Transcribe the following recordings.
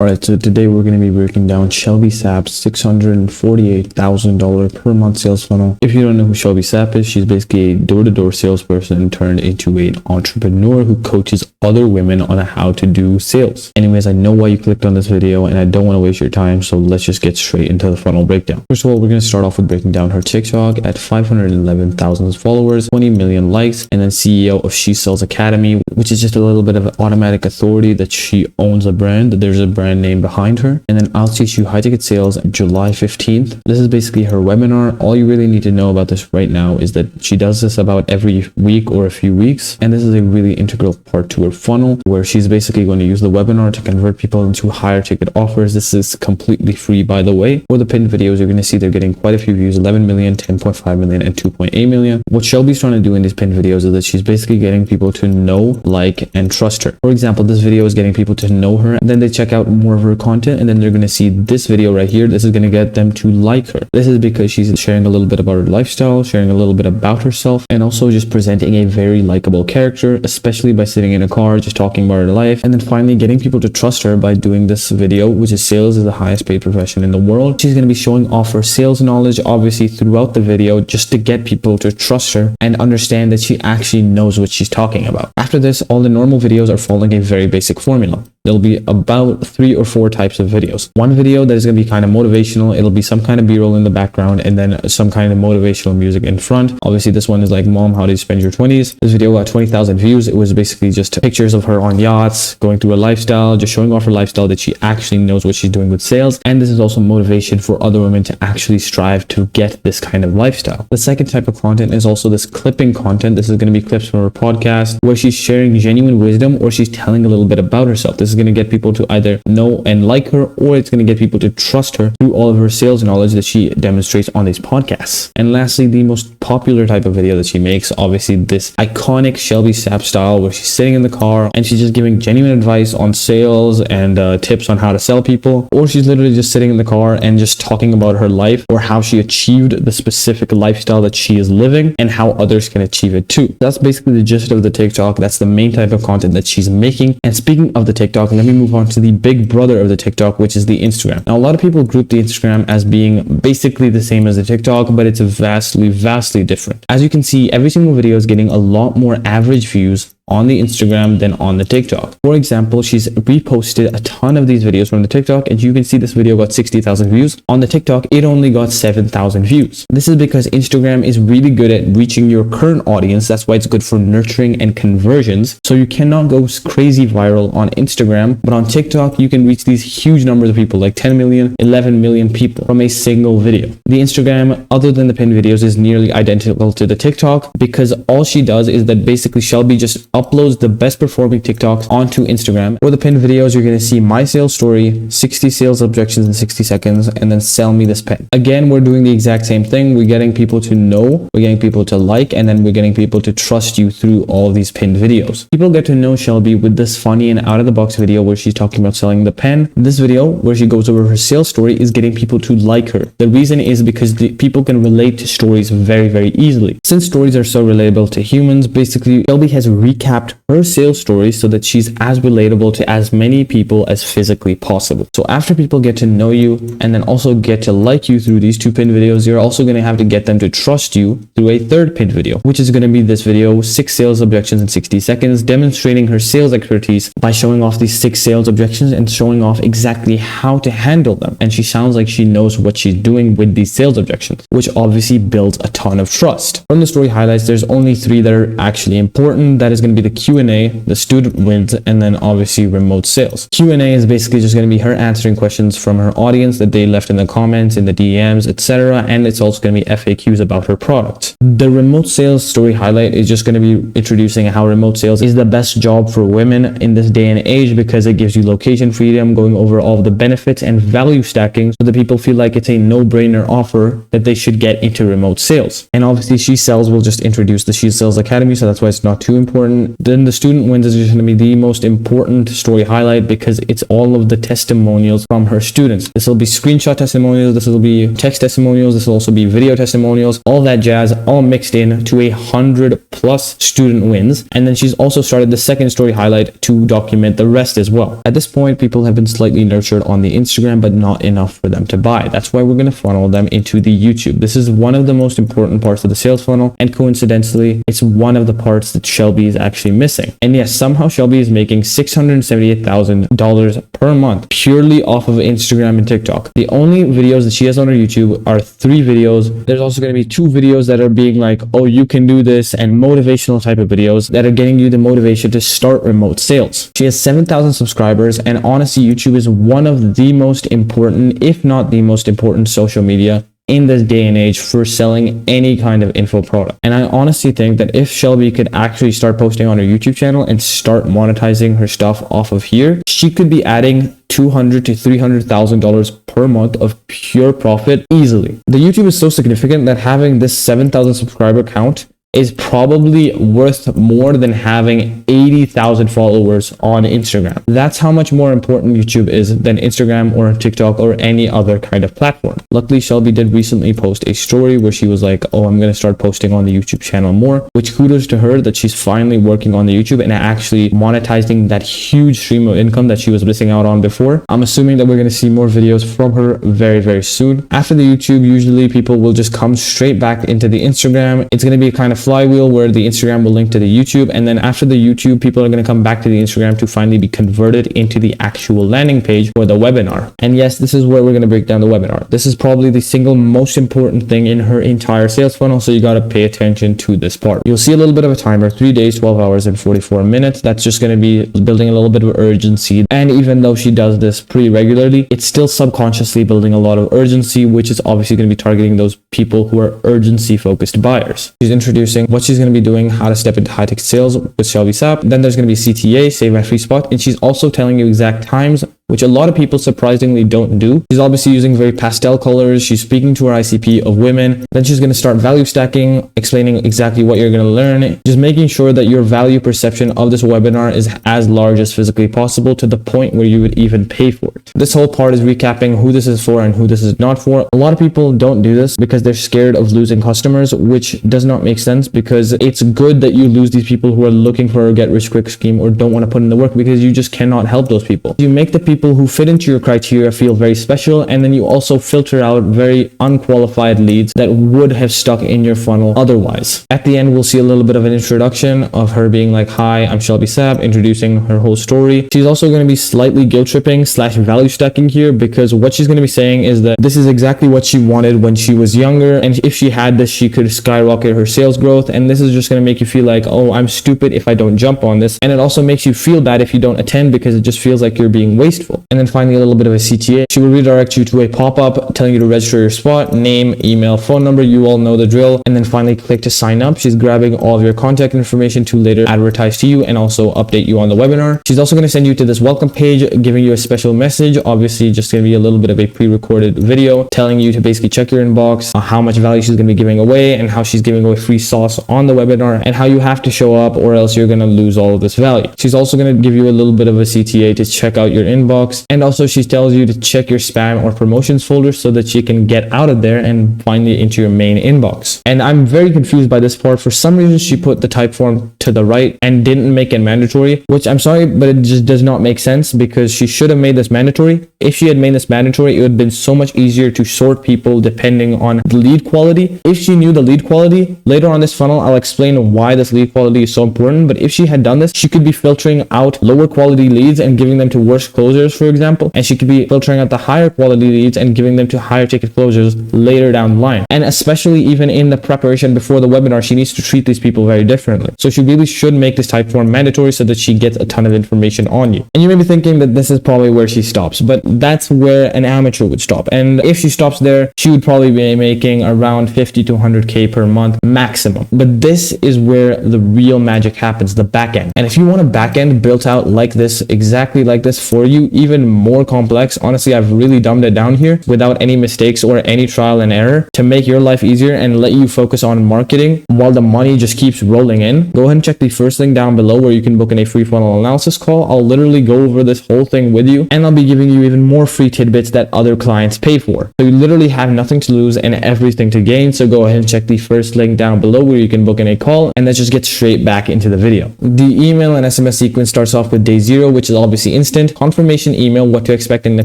Alright, so today we're going to be breaking down Shelby Sapp's $648,000 per month sales funnel. If you don't know who Shelby Sapp is, she's basically a door-to-door salesperson turned into an entrepreneur who coaches other women on how to do sales. Anyways, I know why you clicked on this video and I don't want to waste your time, so let's just get straight into the funnel breakdown. First of all, we're going to start off with breaking down her TikTok at 511,000 followers, 20 million likes, and then CEO of She Sells Academy, which is just a little bit of an automatic authority that she owns a brand, that there's a brand name behind her. And then I'll teach you high ticket sales July 15th. This is basically her webinar. All you really need to know about this right now is that she does this about every week or a few weeks, and this is a really integral part to her funnel where she's basically going to use the webinar to convert people into higher ticket offers. This is completely free, by the way. For the pinned videos, you're going to see they're getting quite a few views: 11 million, 10.5 million, and 2.8 million. What Shelby's trying to do in these pinned videos is that she's basically getting people to know, like, and trust her. For example, this video is getting people to know her, and then they check out more of her content, and then they're going to see this video right here. This is going to get them to like her. This is because she's sharing a little bit about her lifestyle, sharing a little bit about herself, and also just presenting a very likable character, especially by sitting in a car just talking about her life. And then finally getting people to trust her by doing this video, which is sales is the highest paid profession in the world. She's going to be showing off her sales knowledge obviously throughout the video, just to get people to trust her and understand that she actually knows what she's talking about. After this, all the normal videos are following a very basic formula. There'll be about 3 or 4 types of videos. One video that is going to be kind of motivational. It'll be some kind of b-roll in the background and then some kind of motivational music in front. Obviously, this one is like, Mom, how do you spend your 20s? This video got 20,000 views. It was basically just pictures of her on yachts, going through a lifestyle, just showing off her lifestyle, that she actually knows what she's doing with sales. And this is also motivation for other women to actually strive to get this kind of lifestyle. The second type of content is also this clipping content. This is going to be clips from her podcast where she's sharing genuine wisdom or she's telling a little bit about herself. This is going to get people to either know and like her, or it's going to get people to trust her through all of her sales knowledge that she demonstrates on these podcasts. And lastly, the most popular type of video that she makes, obviously this iconic Shelby Sapp style where she's sitting in the car and she's just giving genuine advice on sales and tips on how to sell people, or she's literally just sitting in the car and just talking about her life or how she achieved the specific lifestyle that she is living and how others can achieve it too. That's basically the gist of the TikTok. That's the main type of content that she's making. And speaking of the TikTok, let me move on to the big brother of the TikTok, which is the Instagram. Now, a lot of people group the Instagram as being basically the same as the TikTok, but it's vastly different. As you can see, every single video is getting a lot more average views on the Instagram than on the TikTok. For example, she's reposted a ton of these videos from the TikTok, and you can see this video got 60,000 views. On the TikTok, it only got 7,000 views. This is because Instagram is really good at reaching your current audience. That's why it's good for nurturing and conversions. So you cannot go crazy viral on Instagram, but on TikTok, you can reach these huge numbers of people, like 10 million, 11 million people from a single video. The Instagram, other than the pinned videos, is nearly identical to the TikTok because all she does is that basically Shelby just uploads the best performing TikToks onto Instagram. For the pinned videos, you're going to see my sales story, 60 sales objections in 60 seconds, and then sell me this pen. Again, we're doing the exact same thing. We're getting people to know, we're getting people to like, and then we're getting people to trust you through all these pinned videos. People get to know Shelby with this funny and out of the box video where she's talking about selling the pen. This video where she goes over her sales story is getting people to like her. The reason is because the people can relate to stories very easily. Since stories are so relatable to humans, basically Shelby has recapped her sales story so that she's as relatable to as many people as physically possible. So after people get to know you and then also get to like you through these 2 pinned videos, you're also going to have to get them to trust you through a third pinned video, which is going to be this video, 6 sales objections in 60 seconds, demonstrating her sales expertise by showing off these 6 sales objections and showing off exactly how to handle them. And she sounds like she knows what she's doing with these sales objections, which obviously builds a ton of trust. From the story highlights, there's only 3 that are actually important. That is going to be the Q&A, the student wins, and then obviously remote sales. Q&A is basically just going to be her answering questions from her audience that they left in the comments, in the DMs, etc. And it's also going to be FAQs about her product. The remote sales story highlight is just going to be introducing how remote sales is the best job for women in this day and age because it gives you location freedom, going over all of the benefits and value stacking so that people feel like it's a no-brainer offer that they should get into remote sales. And obviously She Sells will just introduce the She Sells Academy, so that's why it's not too important. important. Then the student wins is just going to be the most important story highlight because it's all of the testimonials from her students. This will be screenshot testimonials, this will be text testimonials, this will also be video testimonials, all that jazz, all mixed in to 100+ student wins. And then she's also started the second story highlight to document the rest as well. At this point, people have been slightly nurtured on the Instagram, but not enough for them to buy. That's why we're going to funnel them into the YouTube. This is one of the most important parts of the sales funnel, and coincidentally, it's one of the parts that Shelby is actually missing. And yes, somehow Shelby is making $678,000 per month purely off of Instagram and TikTok. The only videos that she has on her YouTube are 3 videos. There's also going to be 2 videos that are being like, oh, you can do this, and motivational type of videos that are getting you the motivation to start remote sales. She has 7,000 subscribers, and honestly, YouTube is one of the most important, if not the most important social media in this day and age for selling any kind of info product. And I honestly think that if Shelby could actually start posting on her YouTube channel and start monetizing her stuff off of here, she could be adding $200,000 to $300,000 per month of pure profit easily. The YouTube is so significant that having this 7,000 subscriber count is probably worth more than having 80,000 followers on Instagram. That's how much more important YouTube is than Instagram or TikTok or any other kind of platform. Luckily, Shelby did recently post a story where she was like, oh, I'm going to start posting on the YouTube channel more, which kudos to her that she's finally working on the YouTube and actually monetizing that huge stream of income that she was missing out on before. I'm assuming that we're going to see more videos from her very, very soon. After the YouTube, usually people will just come straight back into the Instagram. It's going to be a kind of flywheel where the Instagram will link to the YouTube, and then after the YouTube, people are going to come back to the Instagram to finally be converted into the actual landing page for the webinar. And yes, this is where we're going to break down the webinar. This is probably the single most important thing in her entire sales funnel, so you got to pay attention to this part. You'll see a little bit of a timer, 3 days, 12 hours and 44 minutes. That's just going to be building a little bit of urgency, and even though she does this pretty regularly, it's still subconsciously building a lot of urgency, which is obviously going to be targeting those people who are urgency focused buyers. She's introducing what she's going to be doing, how to step into high ticket sales with Shelby Sapp. Then there's going to be CTA, save my free spot, and she's also telling you exact times, which a lot of people surprisingly don't do. She's obviously using very pastel colors. She's speaking to her ICP of women. Then she's going to start value stacking, explaining exactly what you're going to learn, just making sure that your value perception of this webinar is as large as physically possible to the point where you would even pay for it. This whole part is recapping who this is for and who this is not for. A lot of people don't do this because they're scared of losing customers, which does not make sense, because it's good that you lose these people who are looking for a get rich quick scheme or don't want to put in the work, because you just cannot help those people. You make the people who fit into your criteria feel very special, and then you also filter out very unqualified leads that would have stuck in your funnel otherwise. At the end, we'll see a little bit of an introduction of her being like, hi, I'm Shelby Sapp, introducing her whole story. She's also going to be slightly guilt tripping / value stacking here, because what she's going to be saying is that this is exactly what she wanted when she was younger, and if she had this, she could skyrocket her sales growth, and this is just going to make you feel like, oh, I'm stupid if I don't jump on this. And it also makes you feel bad if you don't attend, because it just feels like you're being wasteful. And then finally, a little bit of a CTA. She will redirect you to a pop-up telling you to register your spot, name, email, phone number. You all know the drill. And then finally click to sign up. She's grabbing all of your contact information to later advertise to you and also update you on the webinar. She's also going to send you to this welcome page, giving you a special message. Obviously, just going to be a little bit of a pre-recorded video telling you to basically check your inbox, how much value she's going to be giving away, and how she's giving away free sauce on the webinar, and how you have to show up or else you're going to lose all of this value. She's also going to give you a little bit of a CTA to check out your inbox, and also she tells you to check your spam or promotions folder so that you can get out of there and finally into your main inbox. And I'm very confused by this part. For some reason, she put the type form to the right and didn't make it mandatory, which I'm sorry, but it just does not make sense, because she should have made this mandatory. If she had made this mandatory, it would have been so much easier to sort people depending on the lead quality. If she knew the lead quality, later on this funnel, I'll explain why this lead quality is so important. But if she had done this, she could be filtering out lower quality leads and giving them to worse closers, for example. And she could be filtering out the higher quality leads and giving them to higher ticket closers later down the line. And especially even in the preparation before the webinar, she needs to treat these people very differently. So she really should make this type form mandatory so that she gets a ton of information on you. And you may be thinking that this is probably where she stops, but that's where an amateur would stop. And if she stops there, she would probably be making around 50 to 100K per month maximum. But this is where the real magic happens, the back end. And if you want a back end built out like this, exactly like this for you, even more complex. Honestly, I've really dumbed it down here without any mistakes or any trial and error to make your life easier and let you focus on marketing while the money just keeps rolling in. Go ahead and check the first link down below where you can book in a free funnel analysis call. I'll literally go over this whole thing with you, and I'll be giving you even more free tidbits that other clients pay for. So you literally have nothing to lose and everything to gain. So go ahead and check the first link down below where you can book in a call, and let's just get straight back into the video. The email and SMS sequence starts off with day 0, which is obviously instant confirmation email, what to expect in the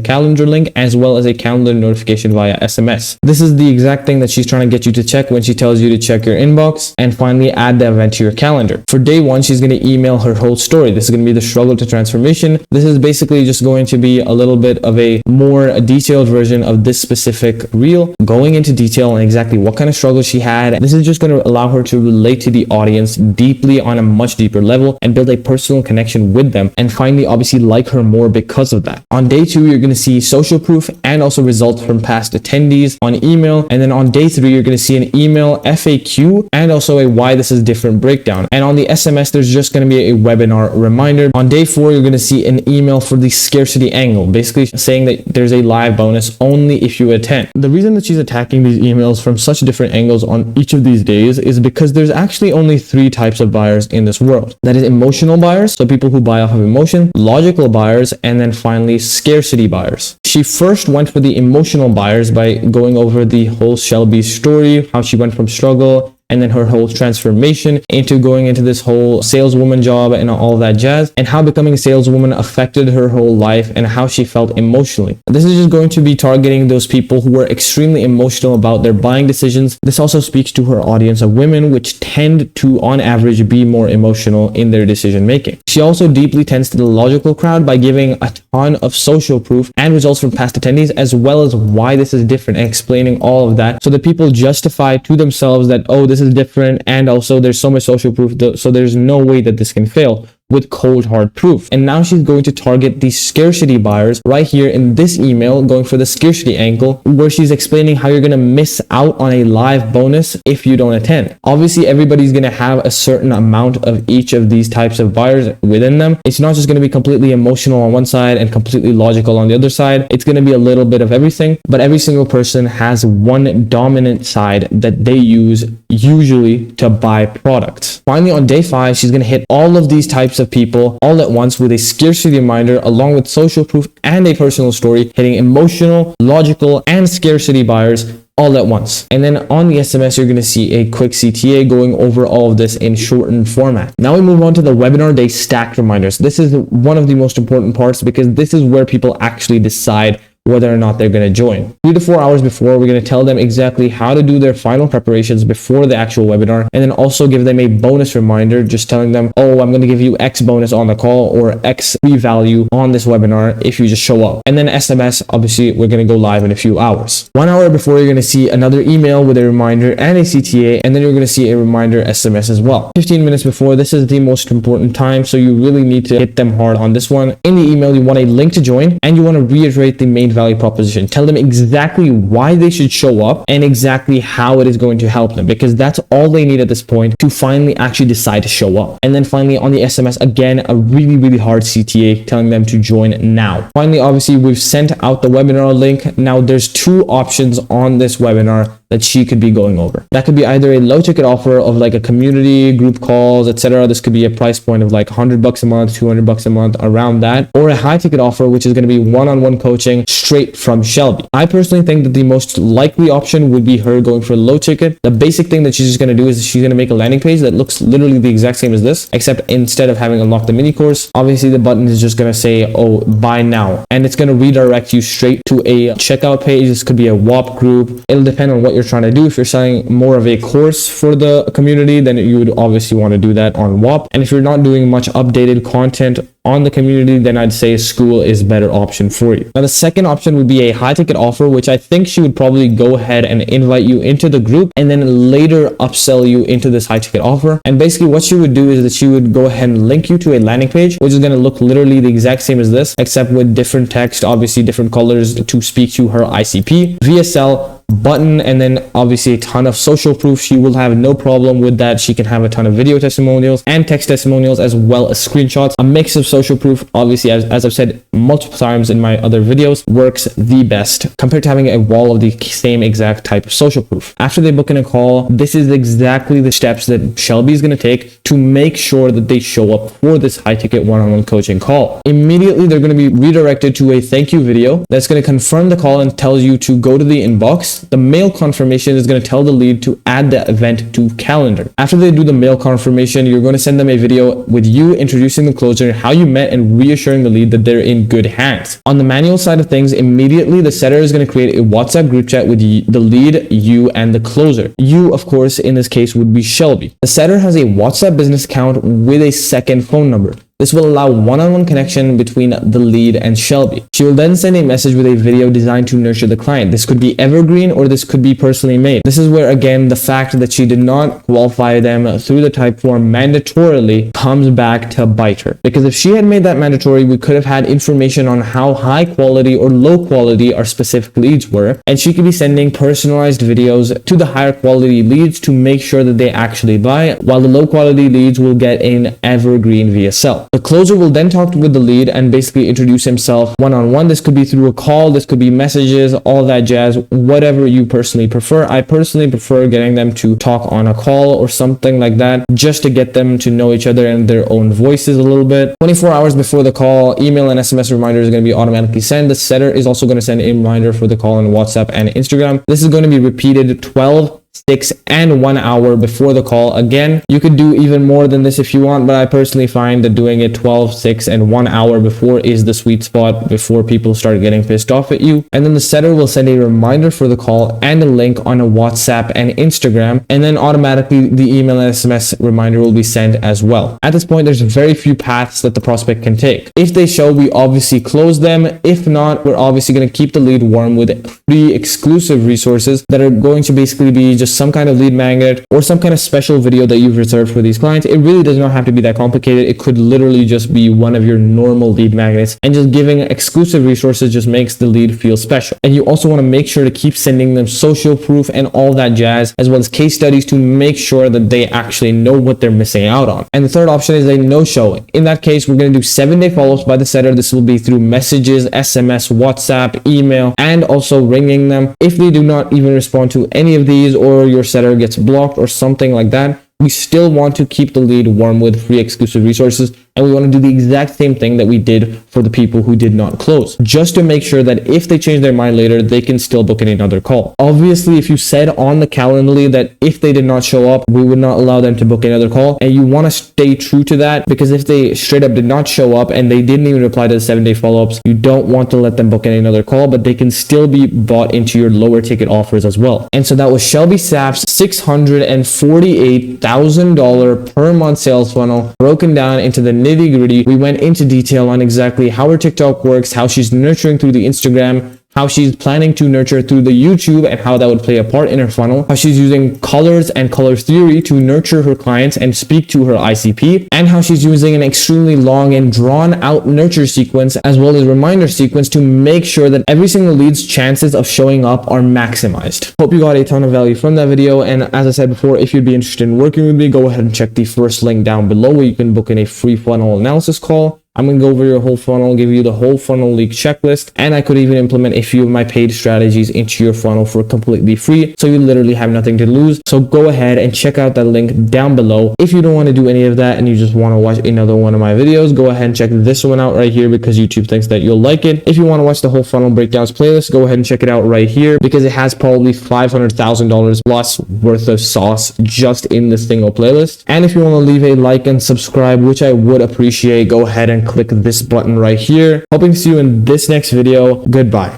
calendar link, as well as a calendar notification via SMS. This is the exact thing that she's trying to get you to check when she tells you to check your inbox. And finally, add the event to your calendar. For day 1, she's going to email her whole story. This is going to be the struggle to transformation. This is basically just going to be a little bit of a more detailed version of this specific reel, going into detail on exactly what kind of struggle she had. This is just going to allow her to relate to the audience deeply on a much deeper level and build a personal connection with them, and finally obviously like her more because of that. On day 2, you're going to see social proof and also results from past attendees on email, and then on day 3, you're going to see an email FAQ and also a why this is different breakdown. And on the SMS, there's just going to be a webinar reminder. On day 4, you're going to see an email for the scarcity angle, basically saying that there's a live bonus only if you attend. The reason that she's attacking these emails from such different angles on each of these days is because there's actually only 3 types of buyers in this world. That is emotional buyers, so people who buy off of emotion, logical buyers, and then finally scarcity buyers. She first went for the emotional buyers by going over the whole Shelby story, how she went from struggle and then her whole transformation into going into this whole saleswoman job and all that jazz, and how becoming a saleswoman affected her whole life and how she felt emotionally. This is just going to be targeting those people who were extremely emotional about their buying decisions. This also speaks to her audience of women, which tend to on average be more emotional in their decision making. She also deeply tends to the logical crowd by giving a ton of social proof and results from past attendees, as well as why this is different and explaining all of that so that people justify to themselves that, oh, this is different, and also there's so much social proof, so there's no way that this can fail, with cold hard proof. And now she's going to target the scarcity buyers right here in this email, going for the scarcity angle, where she's explaining how you're going to miss out on a live bonus if you don't attend. Obviously, everybody's going to have a certain amount of each of these types of buyers within them. It's not just going to be completely emotional on one side and completely logical on the other side. It's going to be a little bit of everything, but every single person has one dominant side that they use usually to buy products. Finally, on day 5, she's going to hit all of these types of people all at once with a scarcity reminder along with social proof and a personal story, hitting emotional, logical, and scarcity buyers all at once. And then on the SMS, you're going to see a quick CTA going over all of this in shortened format. Now we move on to the webinar day stacked reminders. This is one of the most important parts because this is where people actually decide whether or not they're going to join. 3 to 4 hours before, we're going to tell them exactly how to do their final preparations before the actual webinar, and then also give them a bonus reminder, just telling them, oh, I'm going to give you X bonus on the call or X free value on this webinar if you just show up. And then SMS, obviously, we're going to go live in a few hours. 1 hour before, you're going to see another email with a reminder and a CTA, and then you're going to see a reminder SMS as well. 15 minutes before, this is the most important time, so you really need to hit them hard on this one. In the email, you want a link to join, and you want to reiterate the main value proposition. Tell them exactly why they should show up and exactly how it is going to help them, because that's all they need at this point to finally actually decide to show up. And then finally on the SMS, again, a really hard CTA telling them to join now. Finally, obviously, we've sent out the webinar link. Now there's 2 options on this webinar that she could be going over. That could be either a low ticket offer of like a community, group calls, etc. This could be a price point of like $100 a month, $200 a month, around that, or a high ticket offer, which is going to be one-on-one coaching straight from Shelby. I personally think that the most likely option would be her going for low ticket. The basic thing that she's just going to do is she's going to make a landing page that looks literally the exact same as this, except instead of having unlocked the mini course, obviously the button is just going to say, oh, buy now, and it's going to redirect you straight to a checkout page. This could be a WAP group. It'll depend on what you're trying to do. If you're selling more of a course for the community, then you would obviously want to do that on WAP. And if you're not doing much updated content on the community, then I'd say school is a better option for you. Now, the second option would be a high ticket offer, which I think she would probably go ahead and invite you into the group and then later upsell you into this high ticket offer. And basically what she would do is that she would go ahead and link you to a landing page, which is going to look literally the exact same as this, except with different text, obviously different colors to speak to her ICP, VSL, button, and then obviously a ton of social proof. She will have no problem with that. She can have a ton of video testimonials and text testimonials, as well as screenshots. A mix of social proof, obviously, as I've said multiple times in my other videos, works the best compared to having a wall of the same exact type of social proof. After they book in a call, this is exactly the steps that Shelby is going to take to make sure that they show up for this high ticket one-on-one coaching call. Immediately, they're going to be redirected to a thank you video that's going to confirm the call and tells you to go to the inbox. The mail confirmation is going to tell the lead to add the event to calendar. After they do the mail confirmation, you're going to send them a video with you introducing the closer, how you met, and reassuring the lead that they're in good hands. On the manual side of things, immediately the setter is going to create a WhatsApp group chat with the lead, you, and the closer. You, of course, in this case would be Shelby. The setter has a WhatsApp business account with a second phone number. This will allow one-on-one connection between the lead and Shelby. She will then send a message with a video designed to nurture the client. This could be evergreen or this could be personally made. This is where, again, the fact that she did not qualify them through the type form mandatorily comes back to bite her. Because if she had made that mandatory, we could have had information on how high quality or low quality our specific leads were, and she could be sending personalized videos to the higher quality leads to make sure that they actually buy, while the low quality leads will get an evergreen VSL. The closer will then talk with the lead and basically introduce himself one-on-one. This could be through a call, this could be messages, all that jazz, whatever you personally prefer. I personally prefer getting them to talk on a call or something like that, just to get them to know each other and their own voices a little bit. 24 hours before the call, email and SMS reminders are going to be automatically sent. The setter is also going to send a reminder for the call on WhatsApp and Instagram. This is going to be repeated 12, 6, and 1 hour before the call. Again, you could do even more than this if you want, but I personally find that doing it 12, 6, and 1 hour before is the sweet spot before people start getting pissed off at you. And then the setter will send a reminder for the call and a link on a WhatsApp and Instagram, and then automatically the email and SMS reminder will be sent as well. At this point, there's very few paths that the prospect can take. If they show, we obviously close them. If not, we're obviously going to keep the lead warm with free exclusive resources that are going to basically be just some kind of lead magnet or some kind of special video that you've reserved for these clients. It really does not have to be that complicated. It could literally just be one of your normal lead magnets, and just giving exclusive resources just makes the lead feel special. And you also want to make sure to keep sending them social proof and all that jazz, as well as case studies to make sure that they actually know what they're missing out on. And the third option is a no-show. In that case, we're going to do 7-day follow-ups by the setter. This will be through messages, SMS, WhatsApp, email, and also ringing them. If they do not even respond to any of these, or your setter gets blocked or something like that, we still want to keep the lead warm with free exclusive resources, and we want to do the exact same thing that we did for the people who did not close, just to make sure that if they change their mind later, they can still book in another call. Obviously, if you said on the Calendly that if they did not show up, we would not allow them to book another call, and you want to stay true to that, because if they straight up did not show up and they didn't even reply to the 7-day follow-ups, you don't want to let them book in another call, but they can still be bought into your lower ticket offers as well. And so that was Shelby Sapp's $648,000 per month sales funnel, broken down into the nitty-gritty. We went into detail on exactly how her TikTok works, how she's nurturing through the Instagram, how she's planning to nurture through the YouTube and how that would play a part in her funnel, how she's using colors and color theory to nurture her clients and speak to her ICP, and how she's using an extremely long and drawn out nurture sequence as well as reminder sequence to make sure that every single lead's chances of showing up are maximized. Hope you got a ton of value from that video, and as I said before, if you'd be interested in working with me, go ahead and check the first link down below where you can book in a free funnel analysis call. I'm going to go over your whole funnel, give you the whole funnel leak checklist, and I could even implement a few of my paid strategies into your funnel for completely free, so you literally have nothing to lose. So go ahead and check out that link down below. If you don't want to do any of that and you just want to watch another one of my videos, go ahead and check this one out right here because YouTube thinks that you'll like it. If you want to watch the whole funnel breakdowns playlist, go ahead and check it out right here because it has probably $500,000 plus worth of sauce just in this single playlist. And if you want to leave a like and subscribe, which I would appreciate, go ahead and click this button right here. Hoping to see you in this next video. Goodbye.